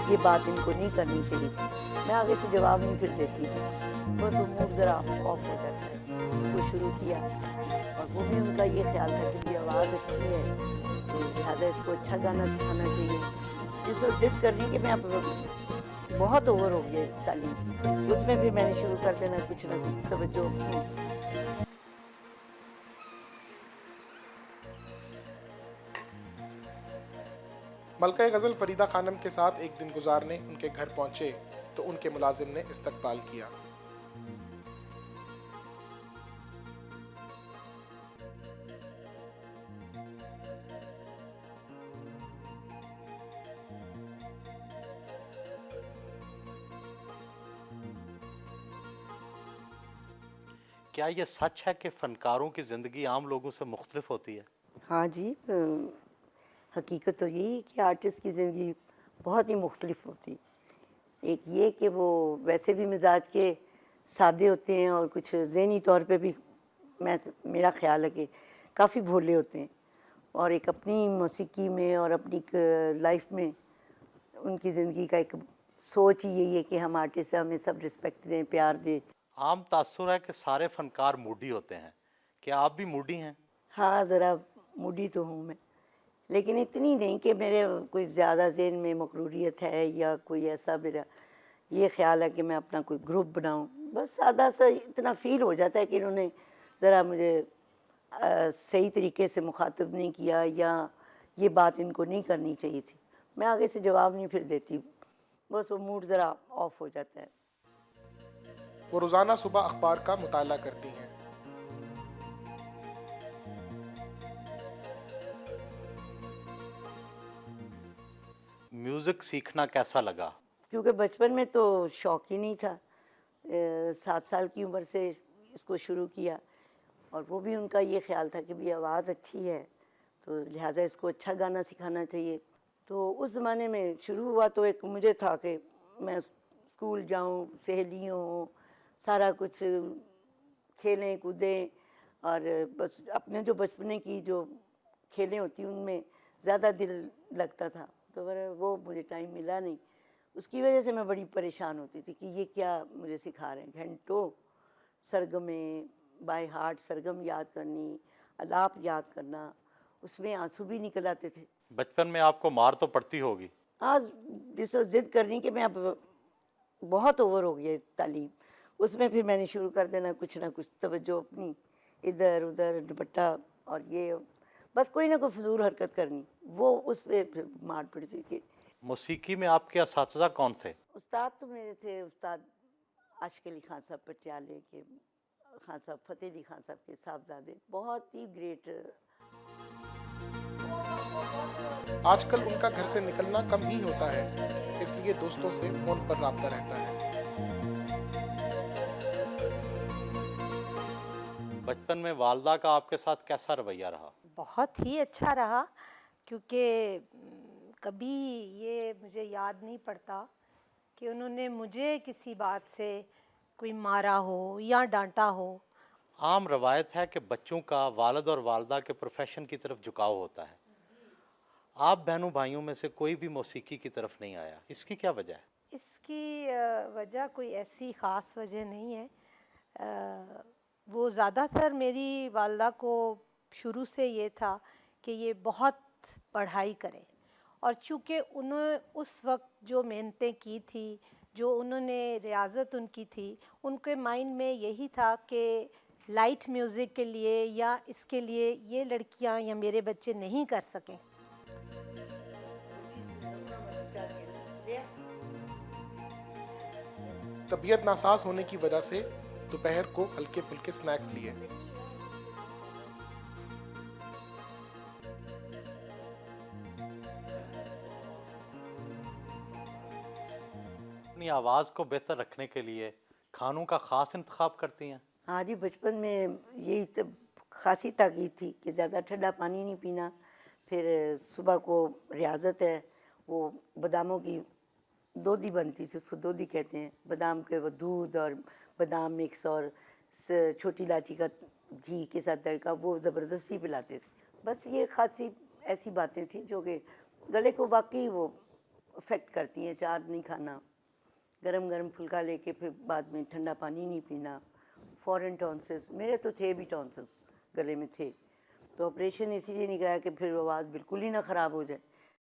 یہ بات ان کو نہیں کرنی چاہیے تھی. میں آگے سے جواب نہیں پھر دیتی تھی, بس وہ موڈ ذرا آف ہو جاتا ہے. اس کو شروع کیا اور وہ بھی ان کا یہ خیال تھا کہ بھی آواز اچھی ہے تو لہٰذا اس کو اچھا گانا سکھانا چاہیے. اس وقت ضد کرنی کہ میں اب بہت اوور ہو گیا تعلیم, اس میں بھی میں نے شروع کر دینا کچھ نہ کچھ توجہ اپنی. ملکہ غزل فریدہ خانم کے ساتھ ایک دن گزارنے ان کے گھر پہنچے تو ان کے ملازم نے استقبال کیا. کیا یہ سچ ہے کہ فنکاروں کی زندگی عام لوگوں سے مختلف ہوتی ہے؟ ہاں جی, حقیقت تو یہی کہ آرٹسٹ کی زندگی بہت ہی مختلف ہوتی ہے. ایک یہ کہ وہ ویسے بھی مزاج کے سادے ہوتے ہیں اور کچھ ذہنی طور پہ بھی میرا خیال ہے کہ کافی بھولے ہوتے ہیں, اور ایک اپنی موسیقی میں اور اپنی لائف میں ان کی زندگی کا ایک سوچ ہی یہی ہے کہ ہم آرٹسٹ ہیں, ہمیں سب رسپیکٹ دیں, پیار دیں. عام تاثر ہے کہ سارے فنکار موڈی ہوتے ہیں, کیا آپ بھی موڈی ہیں؟ ہاں, ذرا موڈی تو ہوں میں, لیکن اتنی نہیں کہ میرے کوئی زیادہ ذہن میں مغروریت ہے یا کوئی ایسا میرا یہ خیال ہے کہ میں اپنا کوئی گروپ بناؤں. بس سادہ سا اتنا فیل ہو جاتا ہے کہ انہوں نے ذرا مجھے صحیح طریقے سے مخاطب نہیں کیا یا یہ بات ان کو نہیں کرنی چاہیے تھی. میں آگے سے جواب نہیں پھر دیتی, بس وہ موڈ ذرا آف ہو جاتا ہے. وہ روزانہ صبح اخبار کا مطالعہ کرتی ہیں. میوزک سیکھنا کیسا لگا؟ کیونکہ بچپن میں تو شوق ہی نہیں تھا, 7 سال کی عمر سے اس کو شروع کیا, اور وہ بھی ان کا یہ خیال تھا کہ بھی آواز اچھی ہے تو لہٰذا اس کو اچھا گانا سکھانا چاہیے. تو اس زمانے میں شروع ہوا تو ایک مجھے تھا کہ میں اسکول جاؤں, سہیلیوں ہوں, سارا کچھ کھیلیں کودیں, اور بس اپنے جو بچپنے کی جو کھیلیں ہوتی ان میں زیادہ دل لگتا تھا. تو وہ مجھے ٹائم ملا نہیں, اس کی وجہ سے میں بڑی پریشان ہوتی تھی کہ یہ کیا مجھے سکھا رہے ہیں. گھنٹوں سرگمیں بائی ہارٹ سرگم یاد کرنی, الاپ یاد کرنا, اس میں آنسو بھی نکل آتے تھے. بچپن میں آپ کو مار تو پڑتی ہوگی؟ آج جس وقت ضد کرنی کہ میں اب بہت اوور ہو گیا تعلیم, اس میں پھر میں نے شروع کر دینا کچھ نہ کچھ توجہ اپنی ادھر ادھر دوپٹہ اور یہ بس کوئی نہ کوئی فضول حرکت کرنی, وہ اس پہ پھر مار پڑتی کہ. موسیقی میں آپ کے اساتذہ کون تھے؟ استاد تو میرے تھے استاد عاشق علی خان صاحب پٹیالے کے, خان صاحب فتح علی خان صاحب کے صاحبزادے, بہت ہی گریٹ. آج کل ان کا گھر سے نکلنا کم ہی ہوتا ہے, اس لیے دوستوں سے فون پر رابطہ رہتا ہے. بچپن میں والدہ کا آپ کے ساتھ کیسا رویہ رہا؟ بہت ہی اچھا رہا, کیونکہ کبھی یہ مجھے یاد نہیں پڑتا کہ انہوں نے مجھے کسی بات سے کوئی مارا ہو یا ڈانٹا ہو. عام روایت ہے کہ بچوں کا والد اور والدہ کے پروفیشن کی طرف جھکاؤ ہوتا ہے, آپ بہنوں بھائیوں میں سے کوئی بھی موسیقی کی طرف نہیں آیا, اس کی کیا وجہ ہے؟ اس کی وجہ کوئی ایسی خاص وجہ نہیں ہے. وہ زیادہ تر میری والدہ کو شروع سے یہ تھا کہ یہ بہت پڑھائی کرے, اور چونکہ انہوں اس وقت جو محنتیں کی تھی, جو انہوں نے ریاضت ان کی تھی, ان کے مائنڈ میں یہی تھا کہ لائٹ میوزک کے لیے یا اس کے لیے یہ لڑکیاں یا میرے بچے نہیں کر سکیں. طبیعت ناساز ہونے کی وجہ سے دوپہر کو ہلکے پھلکے سنیکس لیے. اپنی آواز کو بہتر رکھنے کے لیے کھانوں کا خاص انتخاب کرتی ہیں؟ ہاں جی, بچپن میں یہی خاصی تاکید تھی کہ زیادہ ٹھنڈا پانی نہیں پینا. پھر صبح کو ریاضت ہے, وہ باداموں کی دودھی بنتی تھی, اس کو دودھی کہتے ہیں, بادام کے وہ دودھ اور بادام مکس اور چھوٹی الائچی کا گھی کے ساتھ تڑکا, وہ زبردستی پلاتے تھے. بس یہ خاصی ایسی باتیں تھیں جو کہ گلے کو واقعی وہ افیکٹ کرتی ہیں. چار نہیں کھانا, گرم گرم پھلکا لے کے پھر بعد میں ٹھنڈا پانی نہیں پینا, فورن ٹونسس, میرے تو تھے بھی ٹونسس گلے میں تھے, تو آپریشن اسی لیے نہیں کرایا کہ پھر آواز بالکل ہی نہ خراب ہو جائے.